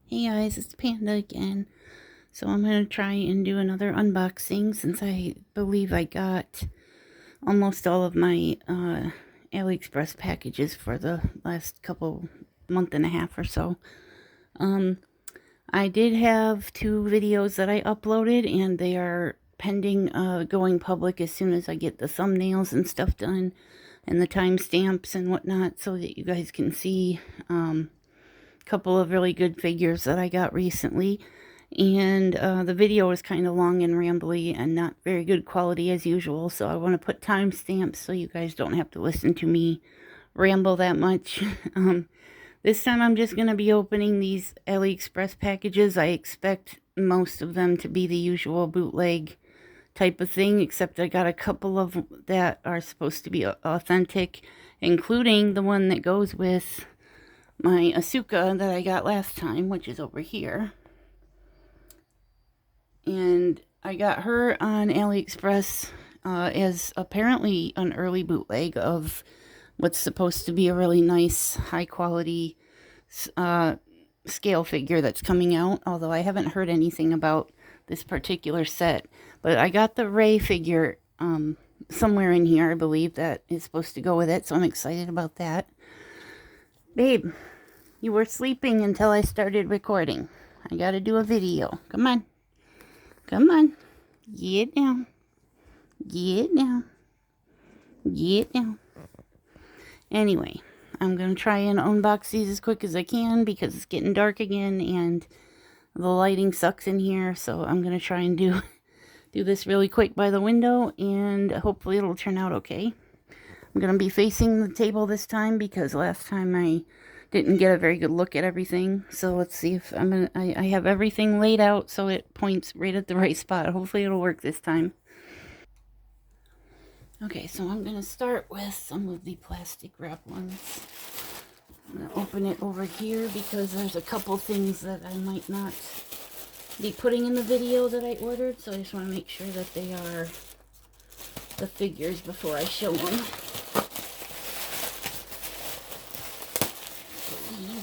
Hey guys, it's Panda again. So I'm going to try and do another unboxing since I believe I got almost all of my Aliexpress packages for the last month and a half or so. I did have 2 videos that I uploaded and they are pending going public as soon as I get the thumbnails and stuff done and the timestamps and whatnot so that you guys can see couple of really good figures that I got recently, and the video is kind of long and rambly and not very good quality as usual, so I want to put timestamps so you guys don't have to listen to me ramble that much. This time I'm just going to be opening these AliExpress packages. I expect most of them to be the usual bootleg type of thing, except I got a couple of that are supposed to be authentic, including the one that goes with my Asuka that I got last time, which is over here. And I got her on AliExpress as apparently an early bootleg of what's supposed to be a really nice, high quality scale figure that's coming out, although I haven't heard anything about this particular set. But I got the Rei figure somewhere in here, I believe, that is supposed to go with it, so I'm excited about that. Babe, you were sleeping until I started recording. I gotta do a video. Come on. Come on. Get down. Get down. Get down. Anyway, I'm gonna try and unbox these as quick as I can because it's getting dark again and the lighting sucks in here. So I'm gonna try and do this really quick by the window and hopefully it'll turn out okay. I'm gonna be facing the table this time because last time I didn't get a very good look at everything. So let's see if I have everything laid out so it points right at the right spot. Hopefully it'll work this time. Okay, so I'm gonna start with some of the plastic wrap ones. I'm gonna open it over here because there's a couple things that I might not be putting in the video that I ordered. So I just want to make sure that they are the figures before I show them.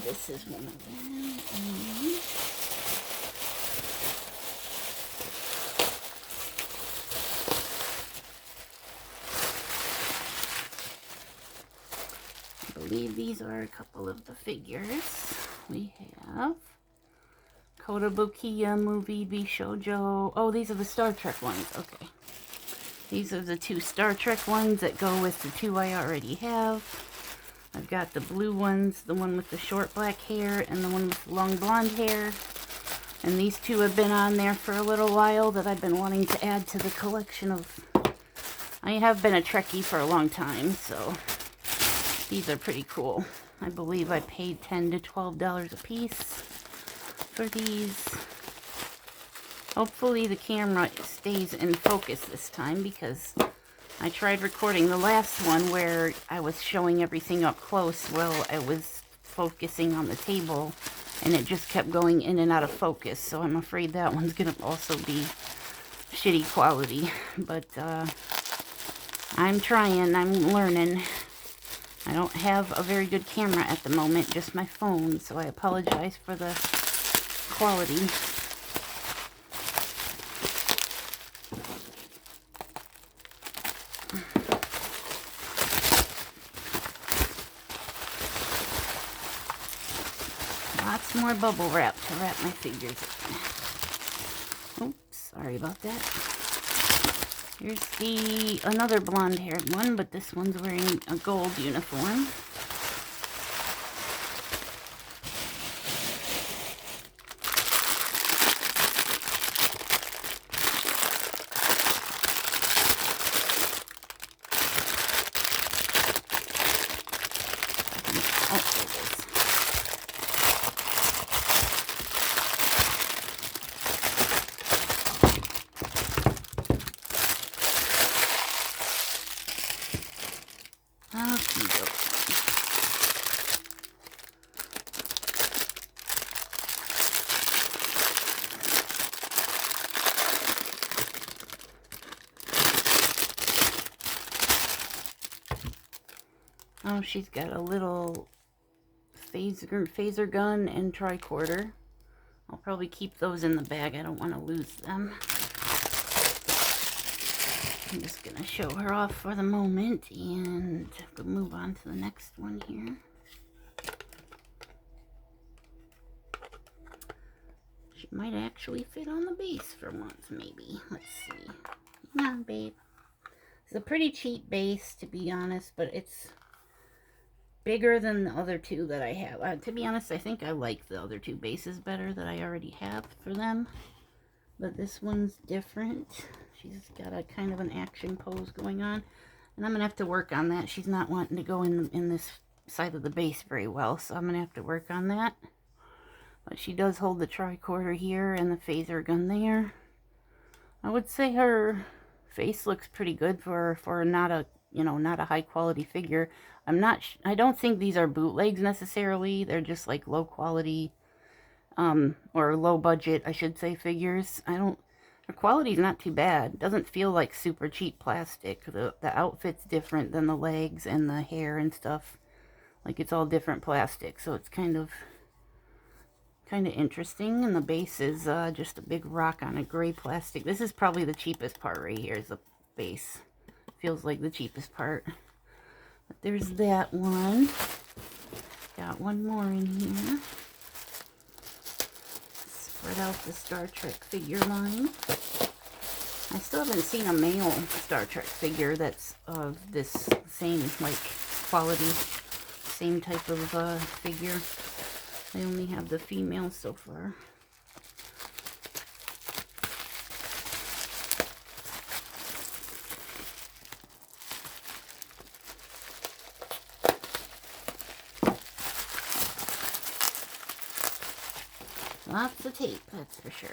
This is one of them. I believe these are a couple of the figures. We have Kotobukiya movie Bishojo. Oh, these are the Star Trek ones. Okay. These are the 2 Star Trek ones that go with the 2 I already have. I've got the blue ones, the one with the short black hair and the one with long blonde hair. And these 2 have been on there for a little while that I've been wanting to add to the collection of... I have been a Trekkie for a long time, so these are pretty cool. I believe I paid $10 to $12 a piece for these. Hopefully the camera stays in focus this time because I tried recording the last one where I was showing everything up close while I was focusing on the table and it just kept going in and out of focus, so I'm afraid that one's gonna also be shitty quality, but I'm trying, I'm learning. I don't have a very good camera at the moment, just my phone, so I apologize for the quality. Lots more bubble wrap to wrap my figures in. Oops, sorry about that. Here's another blonde-haired one, but this one's wearing a gold uniform. Oh, she's got a little phaser gun and tricorder. I'll probably keep those in the bag. I don't want to lose them. I'm just going to show her off for the moment and move on to the next one here. She might actually fit on the base for once, maybe. Let's see. Come on, babe. It's a pretty cheap base, to be honest, but it's bigger than the other two that I have. To be honest, I think I like the other two bases better that I already have for them. But this one's different. She's got a kind of an action pose going on. And I'm going to have to work on that. She's not wanting to go in this side of the base very well, so I'm going to have to work on that. But she does hold the tricorder here and the phaser gun there. I would say her face looks pretty good for not a, you know, not a high quality figure. I don't think these are bootlegs necessarily. They're just like low quality, or low budget, I should say, figures. Her quality's not too bad. It doesn't feel like super cheap plastic. The outfit's different than the legs and the hair and stuff. Like, it's all different plastic, so it's kind of interesting. And the base is just a big rock on a gray plastic. This is probably the cheapest part right here, is the base. Feels like the cheapest part. But there's that one. Got one more in here. Spread out the Star Trek figure line. I still haven't seen a male Star Trek figure that's of this same, like, quality, same type of figure. I only have the female so far. Lots of tape, that's for sure.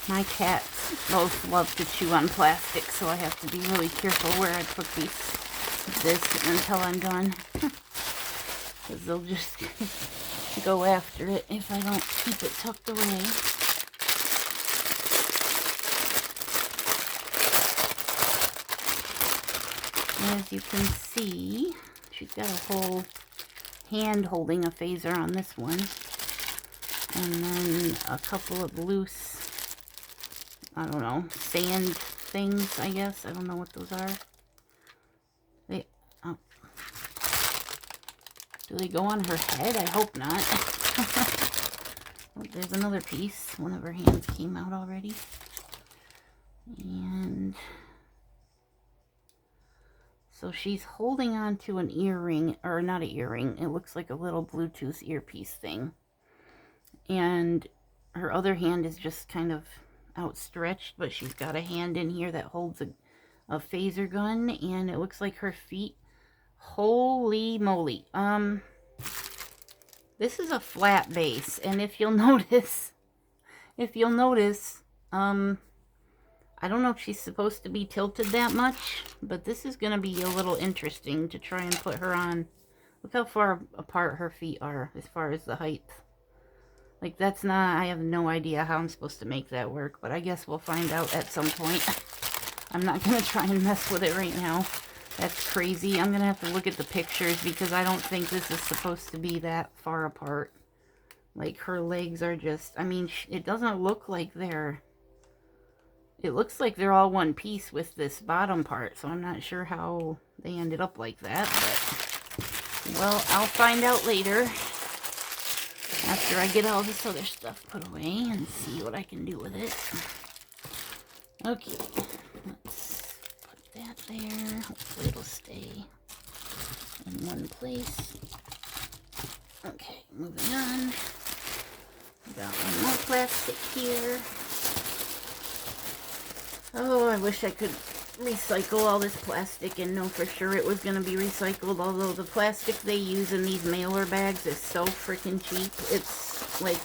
My cats both love to chew on plastic, so I have to be really careful where I put this until I'm done. Because they'll just go after it if I don't keep it tucked away. As you can see, she's got a whole hand holding a phaser on this one. And then a couple of loose, I don't know, sand things, I guess. I don't know what those are. Do they go on her head? I hope not. Oh, there's another piece. One of her hands came out already. And so she's holding on to an earring, or not an earring. It looks like a little Bluetooth earpiece thing. And her other hand is just kind of outstretched, but she's got a hand in here that holds a phaser gun, and it looks like her feet. Holy moly. This is a flat base, and if you'll notice, I don't know if she's supposed to be tilted that much, but this is going to be a little interesting to try and put her on. Look how far apart her feet are as far as the height. Like, that's not, I have no idea how I'm supposed to make that work, but I guess we'll find out at some point. I'm not going to try and mess with it right now. That's crazy. I'm going to have to look at the pictures because I don't think this is supposed to be that far apart. Like, her legs are just, I mean, it doesn't look like they're, it looks like they're all one piece with this bottom part, so I'm not sure how they ended up like that, but, well, I'll find out later. After I get all this other stuff put away and see what I can do with it. Okay, let's put that there. Hopefully it'll stay in one place. Okay, moving on. Got one more plastic here. Oh, I wish I could recycle all this plastic and know for sure it was going to be recycled, although the plastic they use in these mailer bags is so freaking cheap. It's like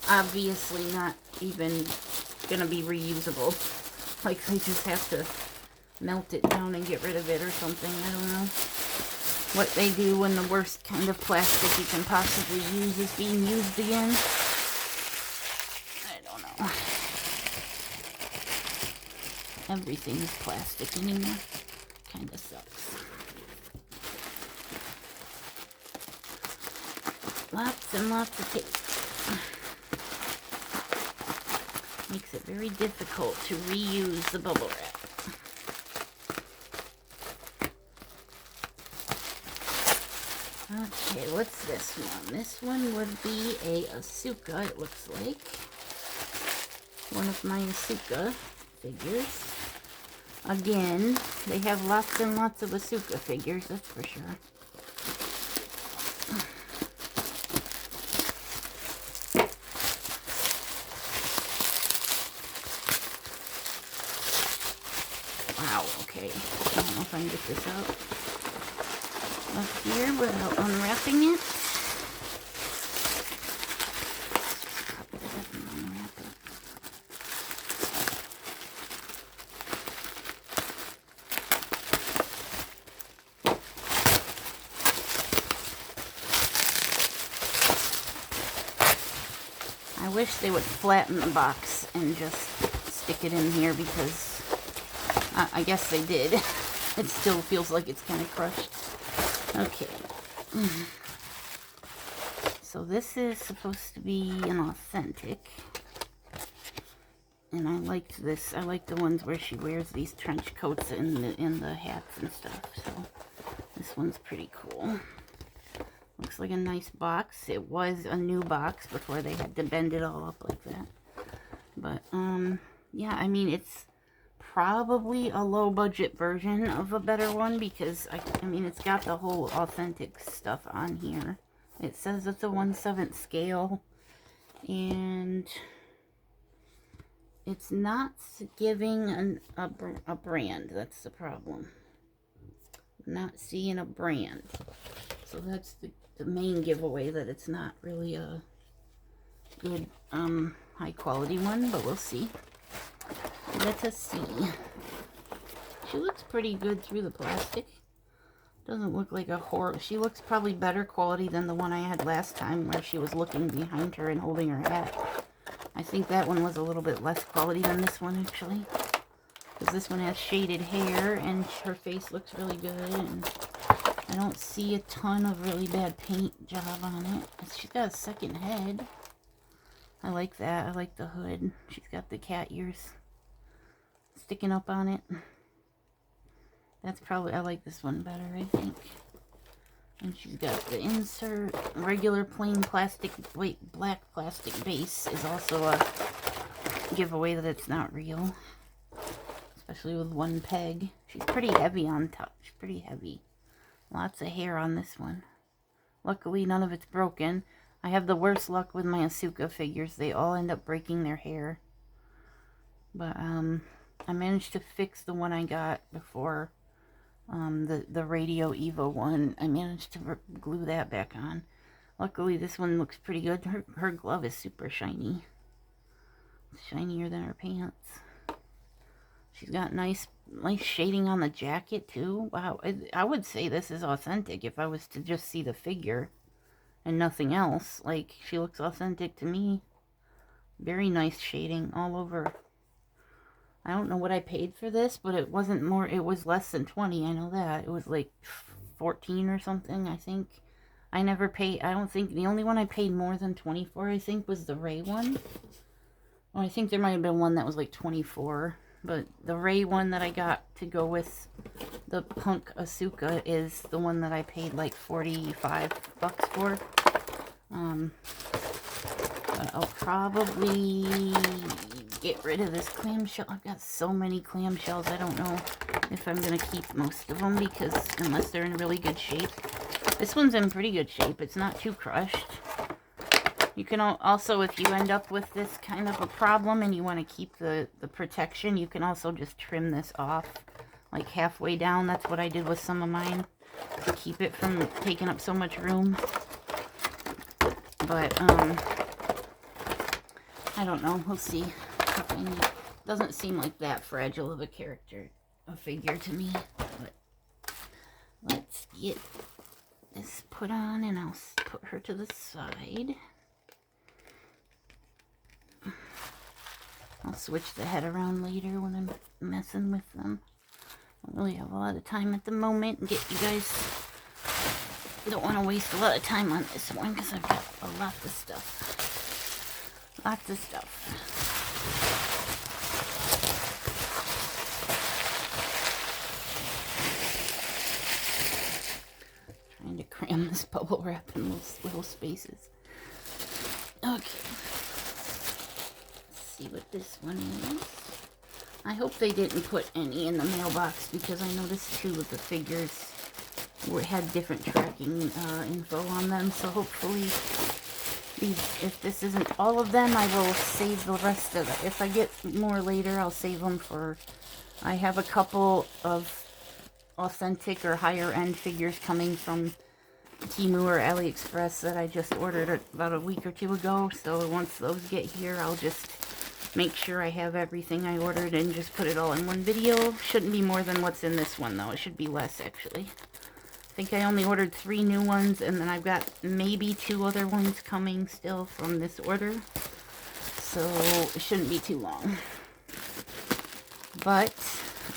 obviously not even going to be reusable. Like, they just have to melt it down and get rid of it or something. I don't know what they do when the worst kind of plastic you can possibly use is being used again. I don't know. everything's plastic anymore. Kind of sucks. Lots and lots of tape. Makes it very difficult to reuse the bubble wrap. Okay, what's this one? This one would be a Asuka, it looks like. One of my Asuka figures. Again, they have lots and lots of Asuka figures, that's for sure. Wow, okay. I don't know if I can get this out up here without unwrapping it. I wish they would flatten the box and just stick it in here, because I guess they did. It still feels like it's kind of crushed. Okay. So this is supposed to be an authentic. And I liked this. I like the ones where she wears these trench coats in the hats and stuff. So this one's pretty cool. Looks like a nice box. It was a new box before they had to bend it all up like that. But, yeah, I mean, it's probably a low-budget version of a better one, because, I mean, it's got the whole authentic stuff on here. It says it's a 1/7 scale, and it's not giving a brand. That's the problem. I'm not seeing a brand. So that's the main giveaway, that it's not really a good high quality one, but we'll see. Let us see. She looks pretty good through the plastic. Doesn't look like a horror. She looks probably better quality than the one I had last time, where she was looking behind her and holding her hat. I think that one was a little bit less quality than this one, actually, because this one has shaded hair and her face looks really good, and I don't see a ton of really bad paint job on it. She's got a second head. I like that. I like the hood. She's got the cat ears sticking up on it. That's probably, I like this one better, I think. And she's got the insert. Regular plain plastic, black plastic base is also a giveaway that it's not real. Especially with one peg. She's pretty heavy on top. She's pretty heavy. Lots of hair on this one. Luckily, none of it's broken. I have the worst luck with my Asuka figures. They all end up breaking their hair. But, I managed to fix the one I got before, the Radio EVA one. I managed to glue that back on. Luckily, this one looks pretty good. Her glove is super shiny. It's shinier than her pants. She's got nice shading on the jacket, too. Wow, I would say this is authentic if I was to just see the figure and nothing else. Like, she looks authentic to me. Very nice shading all over. I don't know what I paid for this, but it wasn't more, it was less than 20, I know that. It was like 14 or something, I think. I never paid, I don't think, the only one I paid more than 20 for, I think, was the Rei one. Oh, I think there might have been one that was like 24, but the Rei one that I got to go with the Punk Asuka is the one that I paid like 45 bucks for. But I'll probably get rid of this clamshell. I've got so many clamshells, I don't know if I'm going to keep most of them, because unless they're in really good shape. This one's in pretty good shape. It's not too crushed. You can also, if you end up with this kind of a problem and you want to keep the protection, you can also just trim this off, like halfway down. That's what I did with some of mine, to keep it from taking up so much room. But, I don't know. We'll see. Doesn't seem like that fragile of a figure to me. But let's get this put on, and I'll put her to the side. I'll switch the head around later when I'm messing with them. I don't really have a lot of time at the moment and get you guys... Don't want to waste a lot of time on this one because I've got a lot of stuff. Lots of stuff. Trying to cram this bubble wrap in little spaces. Okay. Let's see what this one is. I hope they didn't put any in the mailbox because I noticed 2 of the figures had different tracking info on them, so hopefully if this isn't all of them, I will save the rest of it. If I get more later, I'll save them for... I have a couple of authentic or higher end figures coming from Temu or Aliexpress that I just ordered about a week or 2 ago, so once those get here, I'll just make sure I have everything I ordered and just put it all in one video. Shouldn't be more than what's in this one, though. It should be less, actually. I think I only ordered 3 new ones, and then I've got maybe 2 other ones coming still from this order. So it shouldn't be too long. But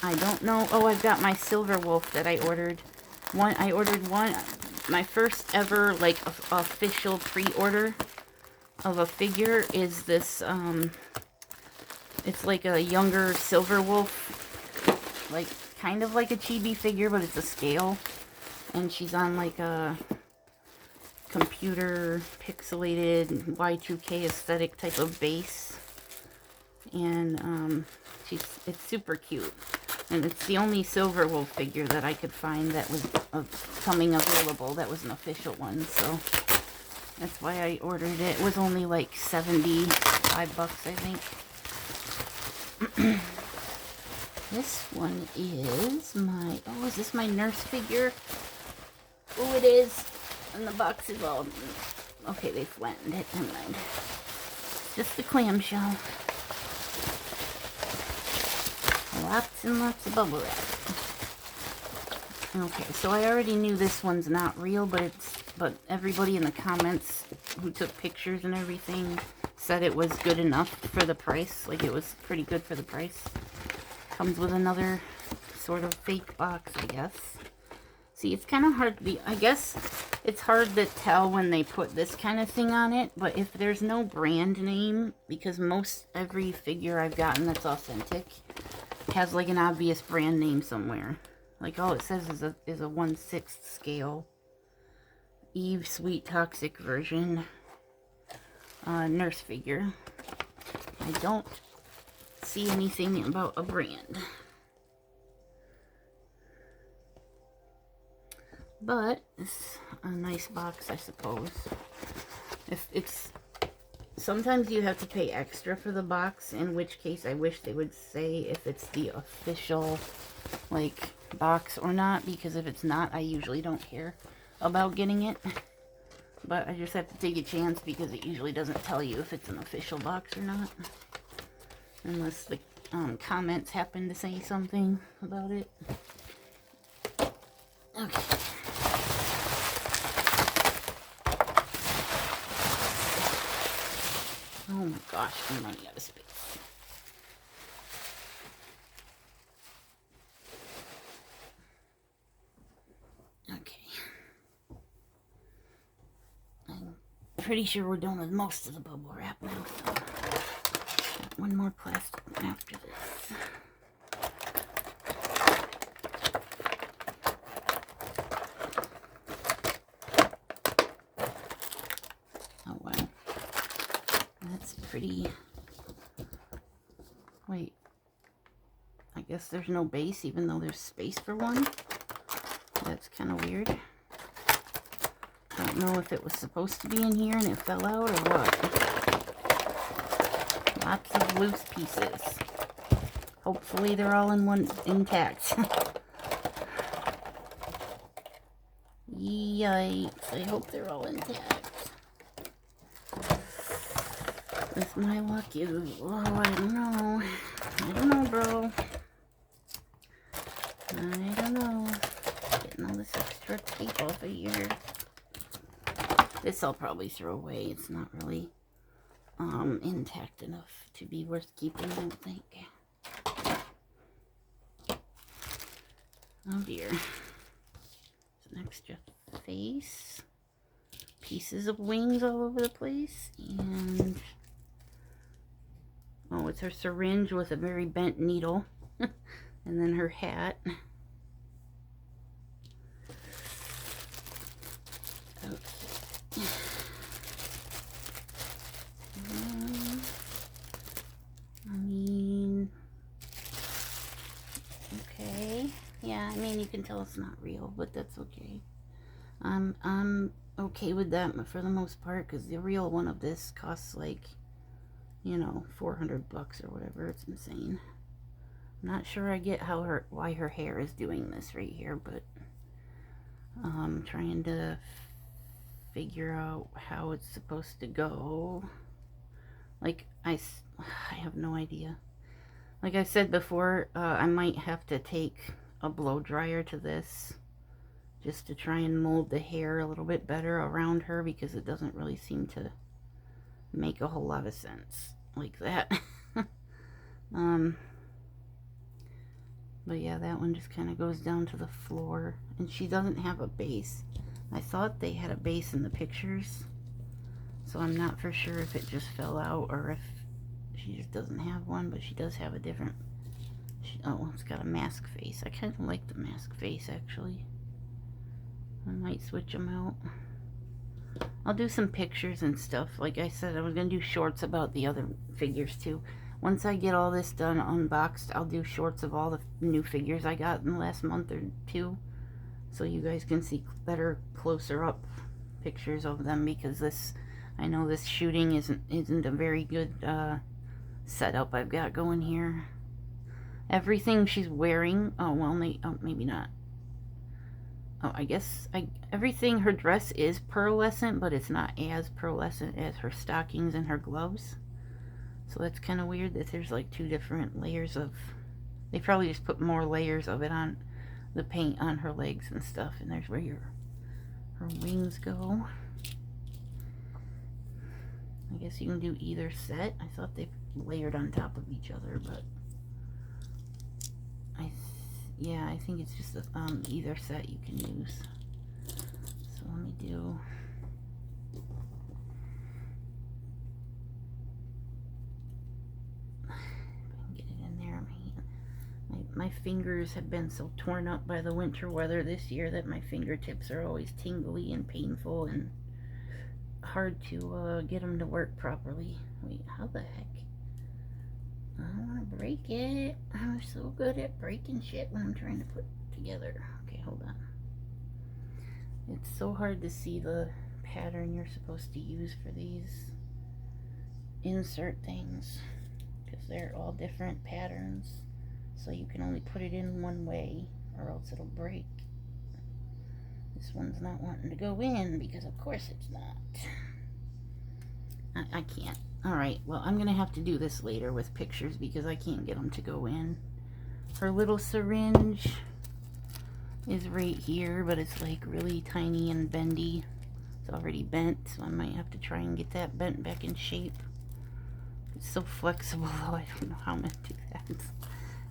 I don't know. Oh, I've got my Silver Wolf that I ordered. I ordered one, my first ever like official pre-order of a figure is this. It's like a younger Silver Wolf, like kind of like a chibi figure, but it's a scale. And she's on like a computer pixelated Y2K aesthetic type of base. And it's super cute. And it's the only Silver Wolf figure that I could find that was coming available. That was an official one. So that's why I ordered it. It was only like $75, I think. This one is my... Oh, is this my nurse figure? Oh, it is. And the box is all... Okay, they flattened it. Never mind. Just the clamshell. Lots and lots of bubble wrap. Okay, so I already knew this one's not real, but everybody in the comments who took pictures and everything said it was good enough for the price. Like, it was pretty good for the price. Comes with another sort of fake box, I guess. See, it's kind of hard to be... I guess it's hard to tell when they put this kind of thing on it, but if there's no brand name, because every figure I've gotten that's authentic has like an obvious brand name somewhere. Like all it says is a 1/6 scale. Eve Sweet Toxic version. Nurse figure. I don't see anything about a brand. But it's a nice box, I suppose. If it's... Sometimes you have to pay extra for the box, in which case I wish they would say if it's the official, like, box or not, because if it's not, I usually don't care about getting it. But I just have to take a chance because it usually doesn't tell you if it's an official box or not. Unless the comments happen to say something about it. Okay. Oh my gosh, I'm running out of space. Okay. I'm pretty sure we're done with most of the bubble wrap now. So got one more plastic after this. Oh wow. That's pretty... Wait. I guess there's no base even though there's space for one. That's kind of weird. Don't know if it was supposed to be in here and it fell out or what. Lots of loose pieces. Hopefully they're all intact. Yikes. I hope they're all intact. With my luck is... Oh, I don't know. I don't know, bro. I don't know. Getting all this extra tape off of here. This I'll probably throw away. It's not really intact enough to be worth keeping, I don't think. Oh dear. It's an extra face. Pieces of wings all over the place. And oh, it's her syringe with a very bent needle. And then her hat. Okay. I mean, okay. Yeah, I mean, you can tell it's not real, but that's okay. I'm okay with that for the most part, because the real one of this costs like, you know, $400 or whatever. It's insane. I'm not sure I get why her hair is doing this right here, but I'm trying to figure out how it's supposed to go. Like, I have no idea. Like I said before, I might have to take a blow dryer to this just to try and mold the hair a little bit better around her, because it doesn't really seem to make a whole lot of sense like that. But yeah, that one just kind of goes down to the floor, and she doesn't have a base. I thought they had a base in the pictures, so I'm not for sure if it just fell out or if she just doesn't have one, but she does have a different, oh, it's got a mask face. I kind of like the mask face, actually. I might switch them out. I'll do some pictures and stuff. Like I said, I was going to do shorts about the other figures too. Once I get all this done, unboxed, I'll do shorts of all the new figures I got in the last month or two, so you guys can see better, closer up pictures of them, because this, I know this shooting isn't a very good setup I've got going here. Everything she's wearing, oh well, maybe not. Oh, I guess everything, her dress is pearlescent, but it's not as pearlescent as her stockings and her gloves. So that's kind of weird that there's like two different layers of, they probably just put more layers of it on the paint on her legs and stuff. And there's where her wings go. I guess you can do either set. I thought they layered on top of each other, but yeah, I think it's just either set you can use. So let me do, if I can get it in there. My fingers have been so torn up by the winter weather this year that my fingertips are always tingly and painful and hard to get them to work properly. Wait, how the heck? I don't want to break it. I'm so good at breaking shit when I'm trying to put it together. Okay, hold on. It's so hard to see the pattern you're supposed to use for these insert things, because they're all different patterns. So you can only put it in one way or else it'll break. This one's not wanting to go in because of course it's not. I can't. Alright, well, I'm going to have to do this later with pictures because I can't get them to go in. Her little syringe is right here, but it's like really tiny and bendy. It's already bent, so I might have to try and get that bent back in shape. It's so flexible, though, I don't know how I'm going to do that.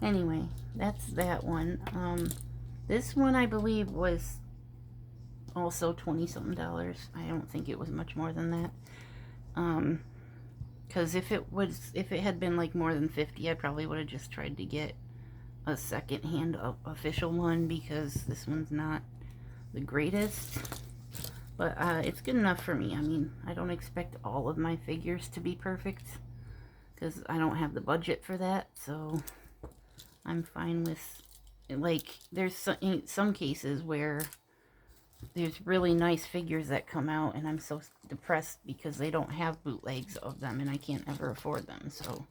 Anyway, that's that one. This one, I believe, was also $20-something. I don't think it was much more than that. Because if it had been like more than 50, I probably would have just tried to get a second-hand official one, because this one's not the greatest. But it's good enough for me. I mean, I don't expect all of my figures to be perfect, because I don't have the budget for that. So I'm fine with, like, there's some cases where there's really nice figures that come out and I'm so depressed because they don't have bootlegs of them and I can't ever afford them. So,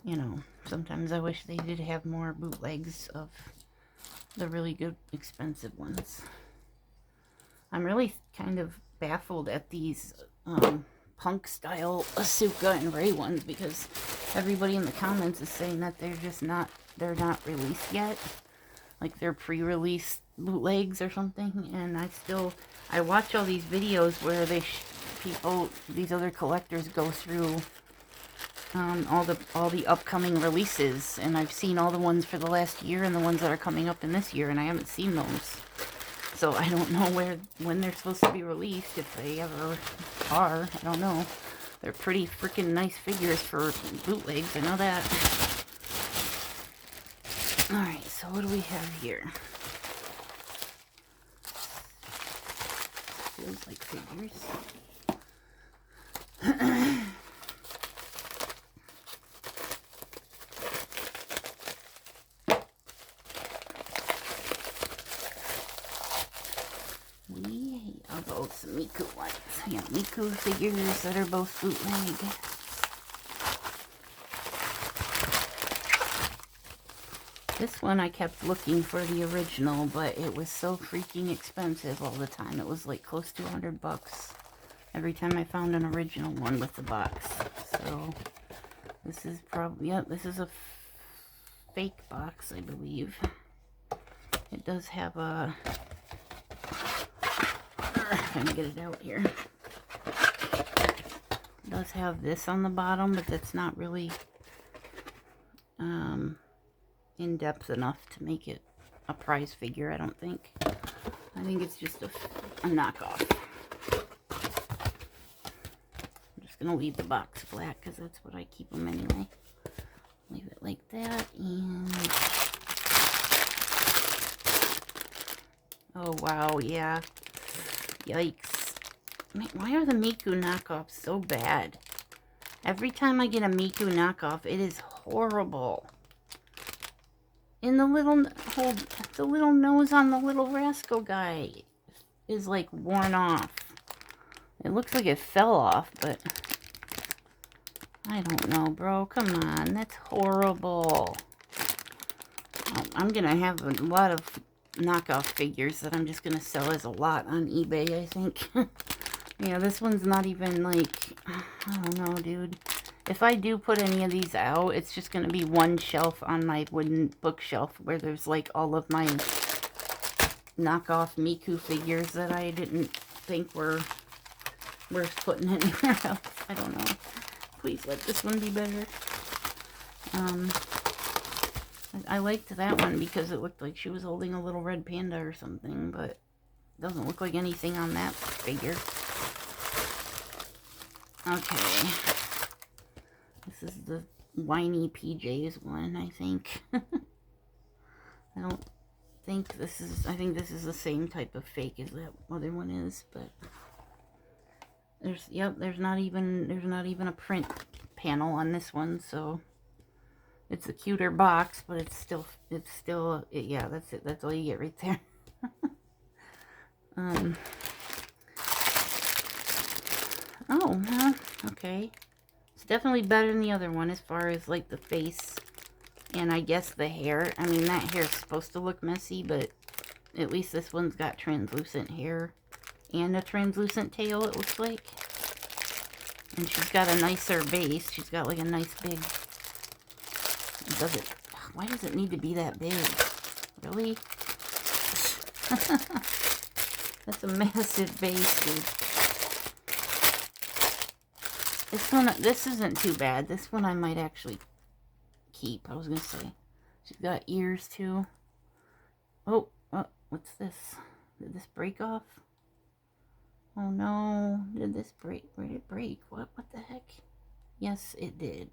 you know, sometimes I wish they did have more bootlegs of the really good expensive ones. I'm really kind of baffled at these punk style Asuka and Rei ones, because everybody in the comments is saying that they're not released yet. Like they're pre-release bootlegs or something, and I watch all these videos where they people, these other collectors go through all the upcoming releases, and I've seen all the ones for the last year and the ones that are coming up in this year, and I haven't seen those. So I don't know when they're supposed to be released, if they ever are. I don't know. They're pretty freaking nice figures for bootlegs, I know that. Alright, so what do we have here? Feels like figures. We have both Miku ones. Yeah, Miku figures that are both bootleg. This one I kept looking for the original, but it was so freaking expensive all the time. It was like close to $100 every time I found an original one with the box. So this is probably, yeah, this is a fake box, I believe. It does have a, trying to get it out here. It does have this on the bottom, but that's not really in-depth enough to make it a prize figure, I don't think. I think it's just a knockoff. I'm just going to leave the box flat because that's what I keep them anyway. Leave it like that, and... oh, wow, yeah. Yikes. Why are the Miku knockoffs so bad? Every time I get a Miku knockoff, it is horrible. And the little nose on the little rascal guy is like worn off. It looks like it fell off, but I don't know, bro. Come on, that's horrible. I'm gonna have a lot of knockoff figures that I'm just gonna sell as a lot on eBay, I think. Yeah, this one's not even like, I don't know, dude. If I do put any of these out, it's just going to be one shelf on my wooden bookshelf where there's like all of my knockoff Miku figures that I didn't think were worth putting anywhere else. I don't know. Please let this one be better. I liked that one because it looked like she was holding a little red panda or something, but it doesn't look like anything on that figure. Okay. This is the whiny PJs one, I think. I don't think this is, I think this is the same type of fake as that other one is, but there's, yep, there's not even a print panel on this one, so it's a cuter box, but it's still, yeah, that's it, that's all you get right there. Oh, okay. It's definitely better than the other one as far as like the face and I guess the hair. I mean, that hair's supposed to look messy, but at least this one's got translucent hair and a translucent tail, it looks like. And she's got a nicer base. She's got like a nice big... Why does it need to be that big? Really? That's a massive base, dude. This isn't too bad. This one I might actually keep. I was going to say. She's got ears too. Oh, what's this? Did this break off? Oh no. Did this break? Where did it break? What the heck? Yes, it did.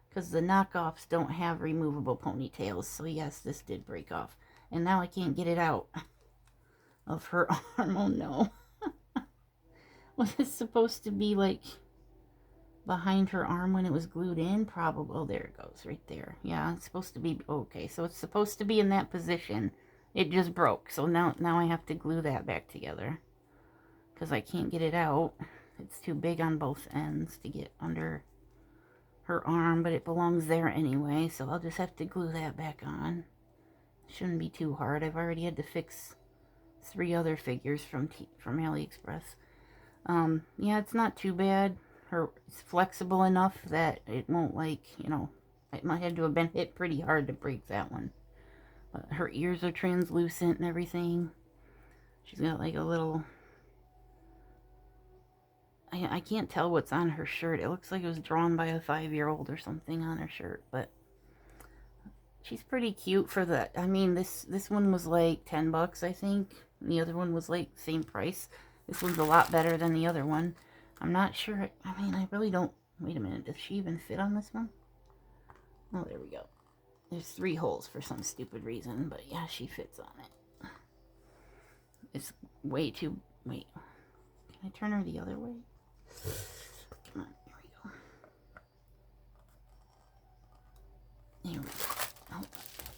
Because the knockoffs don't have removable ponytails. So yes, this did break off. And now I can't get it out of her arm. Oh no. Was this supposed to be like behind her arm when it was glued in? Probably. Oh, there it goes, right there. Yeah, it's supposed to be, okay, so it's supposed to be in that position. It just broke, so now I have to glue that back together because I can't get it out. It's too big on both ends to get under her arm, but it belongs there anyway, so I'll just have to glue that back on. Shouldn't be too hard. I've already had to fix 3 other figures from Aliexpress. Yeah, it's not too bad. It's flexible enough that it won't, like, you know, it might have to have been hit pretty hard to break that one. But her ears are translucent and everything. She's got like a little I can't tell what's on her shirt. It looks like it was drawn by a 5-year-old or something on her shirt, but she's pretty cute for the, I mean, this one was like $10, I think. And the other one was like same price. This one's a lot better than the other one. I'm not sure. I mean, I really don't. Wait a minute. Does she even fit on this one? Oh, there we go. There's 3 holes for some stupid reason, but yeah, she fits on it. It's way too... Wait. Can I turn her the other way? Come on. There we go. There we go. Oh,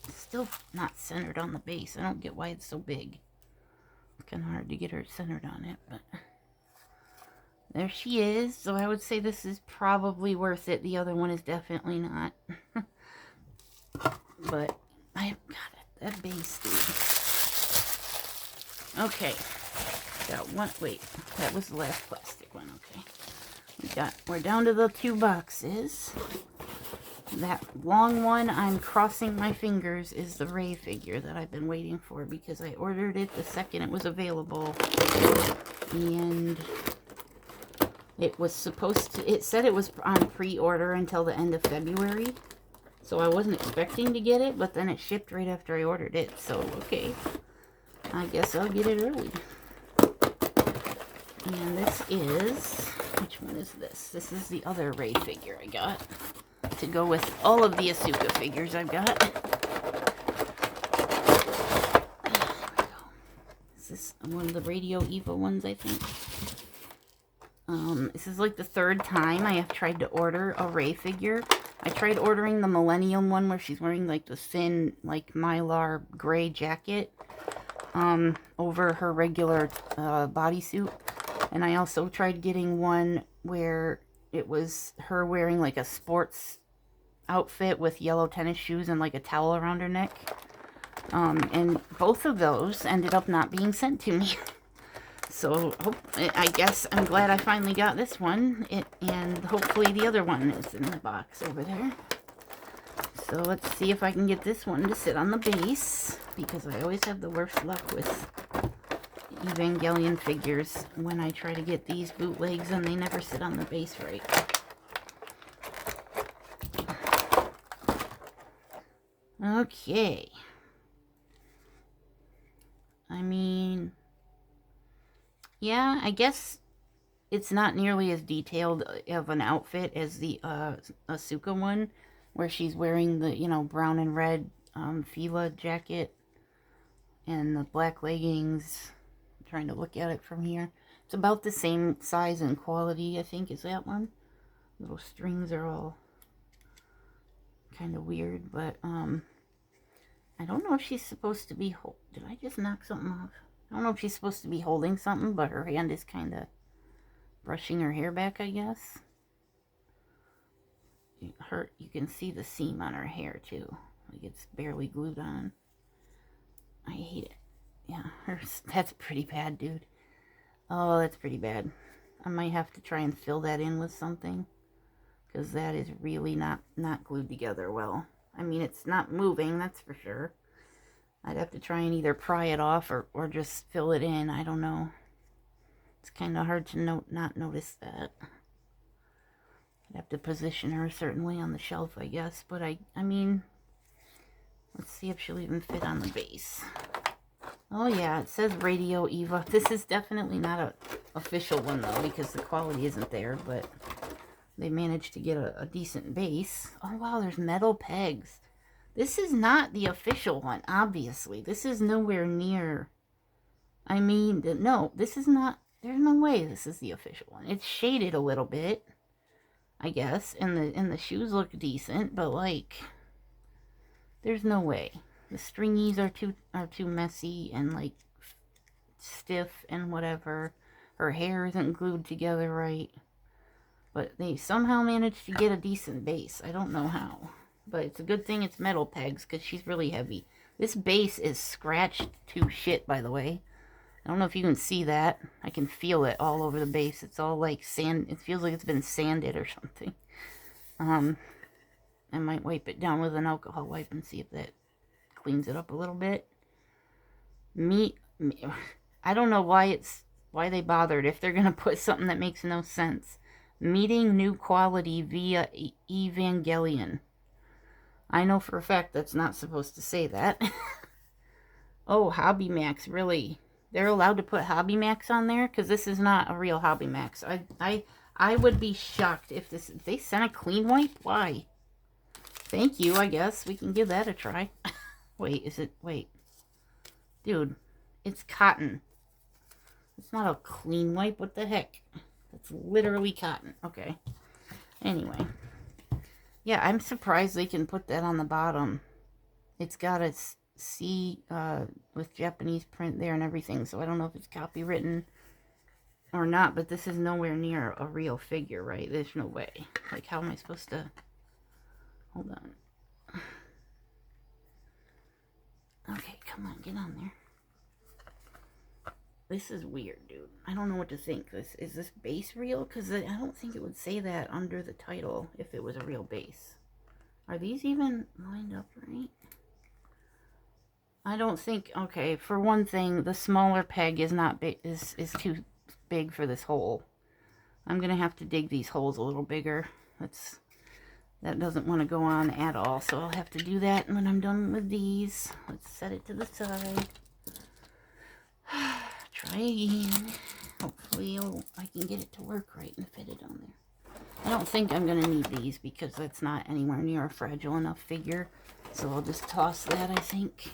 it's still not centered on the base. I don't get why it's so big. It's kind of hard to get her centered on it, but... There she is. So I would say this is probably worth it. The other one is definitely not. But I got it. That base, dude. Okay. Got one. Wait, that was the last plastic one. Okay. We're down to the 2 boxes. That long one, I'm crossing my fingers, is the Rei figure that I've been waiting for because I ordered it the second it was available. And it was supposed to, it said it was on pre-order until the end of February. So I wasn't expecting to get it, but then it shipped right after I ordered it. So, okay. I guess I'll get it early. And this is, which one is this? This is the other Rei figure I got to go with all of the Asuka figures I've got. Is this one of the Radio EVA ones, I think? This is like the 3rd time I have tried to order a Rei figure. I tried ordering the Millennium one where she's wearing like the thin, like Mylar gray jacket over her regular bodysuit. And I also tried getting one where it was her wearing like a sports outfit with yellow tennis shoes and like a towel around her neck. And both of those ended up not being sent to me. So I guess I'm glad I finally got this one. And hopefully the other one is in the box over there. So let's see if I can get this one to sit on the base, because I always have the worst luck with Evangelion figures when I try to get these bootlegs and they never sit on the base right. Okay. I mean, yeah, I guess it's not nearly as detailed of an outfit as the Asuka one, where she's wearing the, you know, brown and red Fila jacket and the black leggings. I'm trying to look at it from here. It's about the same size and quality, I think, as that one. Little strings are all kind of weird, but I don't know if she's supposed to be... Did I just knock something off? I don't know if she's supposed to be holding something, but her hand is kind of brushing her hair back, I guess. You can see the seam on her hair, too. Like it's barely glued on. I hate it. Yeah, that's pretty bad, dude. Oh, that's pretty bad. I might have to try and fill that in with something, because that is really not glued together well. I mean, it's not moving, that's for sure. I'd have to try and either pry it off or just fill it in. I don't know. It's kind of hard to not notice that. I'd have to position her certainly on the shelf, I guess. But I mean, let's see if she'll even fit on the base. Oh yeah, it says Radio EVA. This is definitely not an official one though, because the quality isn't there, but they managed to get a decent base. Oh wow, there's metal pegs. This is not the official one, obviously. This is nowhere near... I mean, no, this is not... There's no way this is the official one. It's shaded a little bit, I guess, and the shoes look decent, but like, there's no way. The stringies are too messy and like stiff and whatever. Her hair isn't glued together right. But they somehow managed to get a decent base. I don't know how. But it's a good thing it's metal pegs, because she's really heavy. This base is scratched to shit, by the way. I don't know if you can see that. I can feel it all over the base. It's all like sand. It feels like it's been sanded or something. I might wipe it down with an alcohol wipe and see if that cleans it up a little bit. I don't know why why they bothered if they're going to put something that makes no sense. Meeting new quality via Evangelion. I know for a fact that's not supposed to say that. Oh, Hobby Max, really? They're allowed to put Hobby Max on there? Because this is not a real Hobby Max. I would be shocked if they sent a clean wipe. Why? Thank you, I guess. We can give that a try. Wait. Dude, it's cotton. It's not a clean wipe. What the heck? It's literally cotton. Okay. Anyway. Yeah, I'm surprised they can put that on the bottom. It's got a C with Japanese print there and everything, so I don't know if it's copywritten or not, but this is nowhere near a real figure, right? There's no way. Like, how am I supposed to... Hold on. Okay, come on, get on there. This is weird, dude. I don't know what to think. Is this base real? Because I don't think it would say that under the title if it was a real base. Are these even lined up right? I don't think... Okay, for one thing, the smaller peg is not big, is too big for this hole. I'm going to have to dig these holes a little bigger. That doesn't want to go on at all, so I'll have to do that when I'm done with these. Let's set it to the side. Try again. Hopefully I can get it to work right and fit it on there. I don't think I'm going to need these because that's not anywhere near a fragile enough figure. So I'll just toss that, I think.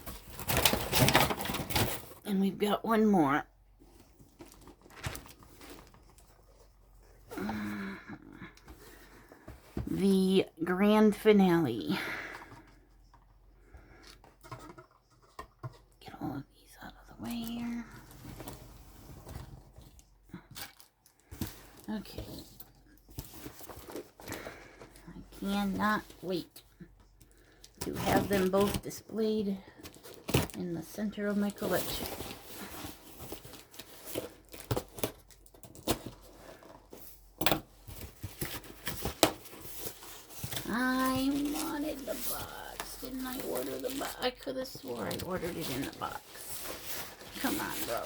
And we've got one more. The grand finale. Get all of these out of the way here. Okay. I cannot wait to have them both displayed in the center of my collection. I wanted the box. Didn't I order the box? I could have swore I ordered it in the box. Come on, bro.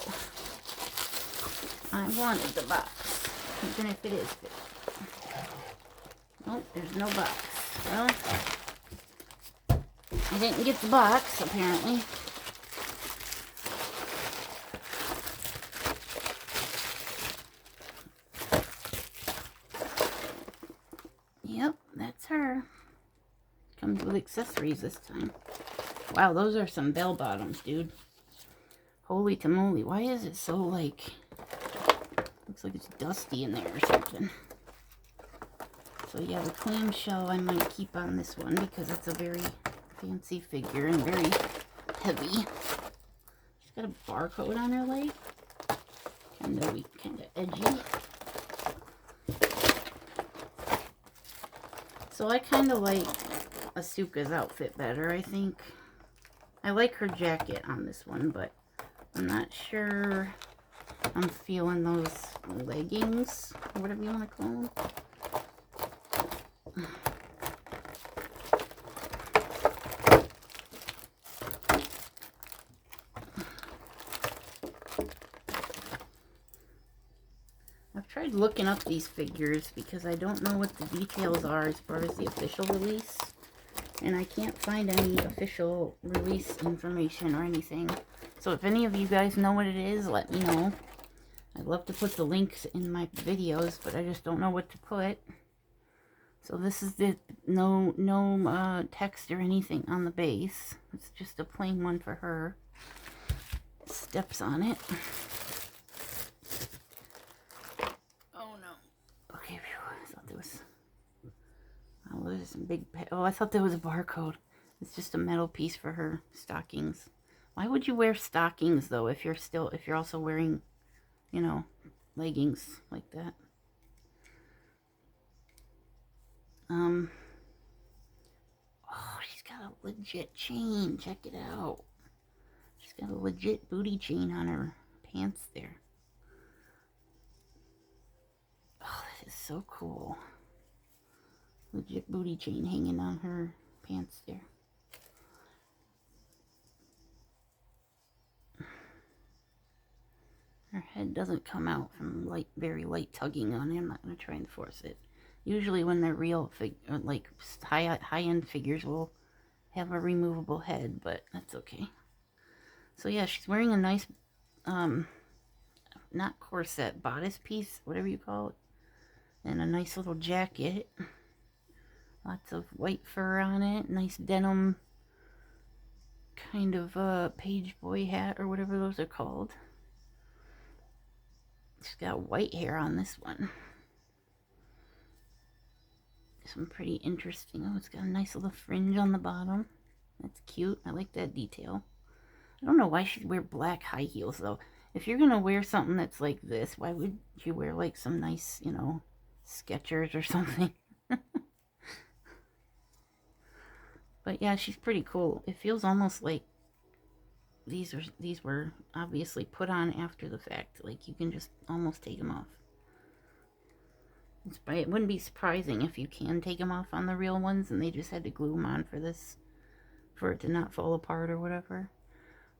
I wanted the box. Even if it is fit. Nope, there's no box. Well, I didn't get the box, apparently. Yep, that's her. Comes with accessories this time. Wow, those are some bell bottoms, dude. Holy tamale. Why is it so, like... Looks like it's dusty in there or something. So yeah, the clamshell I might keep on this one because it's a very fancy figure and very heavy. She's got a barcode on her leg. Kind of weak, kind of edgy. So I kind of like Asuka's outfit better, I think. I like her jacket on this one, but I'm not sure I'm feeling those leggings, or whatever you want to call them. I've tried looking up these figures because I don't know what the details are as far as the official release. And I can't find any official release information or anything. So if any of you guys know what it is, let me know. I'd love to put the links in my videos, but I just don't know what to put. So this is the no text or anything on the base. It's just a plain one for her. Steps on it. Oh no. Okay, I thought there was... Oh, there's some big... Oh, I thought there was a barcode. It's just a metal piece for her stockings. Why would you wear stockings though if you're also wearing, you know, leggings like that? Oh, she's got a legit chain. Check it out. She's got a legit booty chain on her pants there. Oh, that is so cool. Legit booty chain hanging on her pants there. Her head doesn't come out from very light tugging on it. I'm not going to try and force it. Usually when they're real, like high-end figures will have a removable head, but that's okay. So yeah, she's wearing a nice, not corset, bodice piece, whatever you call it. And a nice little jacket. Lots of white fur on it. Nice denim kind of page boy hat or whatever those are called. She's got white hair on this one. Some pretty interesting. Oh, it's got a nice little fringe on the bottom. That's cute. I like that detail. I don't know why she'd wear black high heels though. If you're gonna wear something that's like this, why would you wear like some nice, you know, Skechers or something? But yeah, she's pretty cool. It feels almost like these were obviously put on after the fact. Like you can just almost take them off. It wouldn't be surprising if you can take them off on the real ones and they just had to glue them on for this, for it to not fall apart or whatever.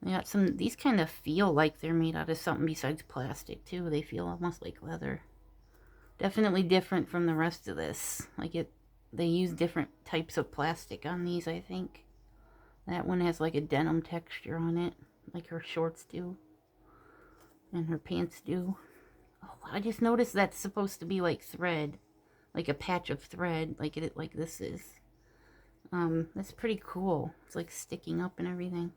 They got some, these kind of feel like they're made out of something besides plastic too. They feel almost like leather. Definitely different from the rest of this. Like they use different types of plastic on these, I think. That one has like a denim texture on it, like her shorts do. And her pants do. Oh, I just noticed that's supposed to be like thread. Like a patch of thread, like this is. That's pretty cool. It's like sticking up and everything.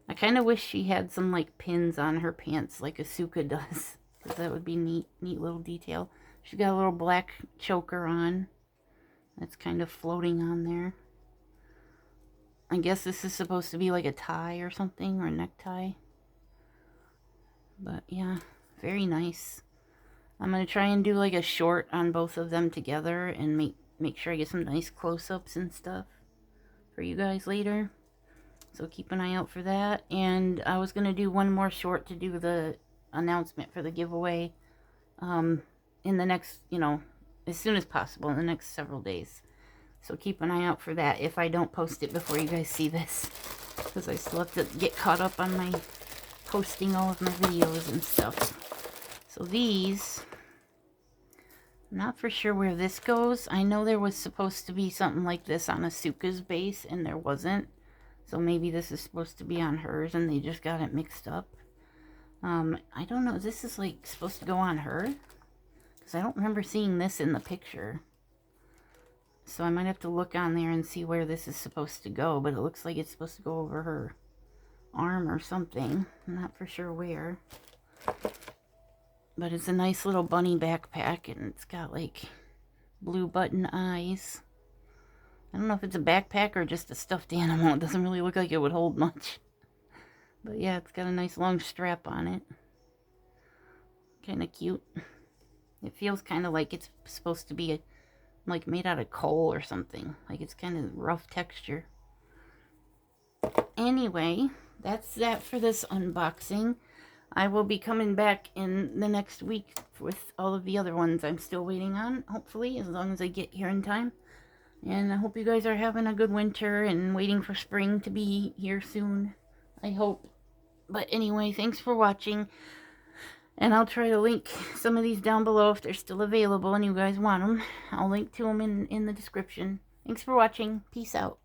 I kind of wish she had some like pins on her pants like Asuka does. Because that would be neat little detail. She's got a little black choker on. That's kind of floating on there. I guess this is supposed to be like a tie or something, or a necktie. But yeah, very nice. I'm going to try and do like a short on both of them together and make sure I get some nice close-ups and stuff for you guys later. So keep an eye out for that. And I was going to do one more short to do the announcement for the giveaway in the next, you know, as soon as possible in the next several days. So keep an eye out for that if I don't post it before you guys see this. Because I still have to get caught up on my posting all of my videos and stuff. So these, I'm not for sure where this goes. I know there was supposed to be something like this on Asuka's base and there wasn't. So maybe this is supposed to be on hers and they just got it mixed up. I don't know. This is like supposed to go on her. Because I don't remember seeing this in the picture. So I might have to look on there and see where this is supposed to go. But it looks like it's supposed to go over her arm or something. I'm not for sure where. But it's a nice little bunny backpack. And it's got like blue button eyes. I don't know if it's a backpack or just a stuffed animal. It doesn't really look like it would hold much. But yeah, it's got a nice long strap on it. Kind of cute. It feels kind of like it's supposed to be like made out of coal or something. Like it's kind of rough texture. Anyway, that's that for this unboxing. I will be coming back in the next week with all of the other ones I'm still waiting on. Hopefully, as long as I get here in time. And I hope you guys are having a good winter and waiting for spring to be here soon. I hope. But anyway, thanks for watching. And I'll try to link some of these down below if they're still available and you guys want them. I'll link to them in the description. Thanks for watching. Peace out.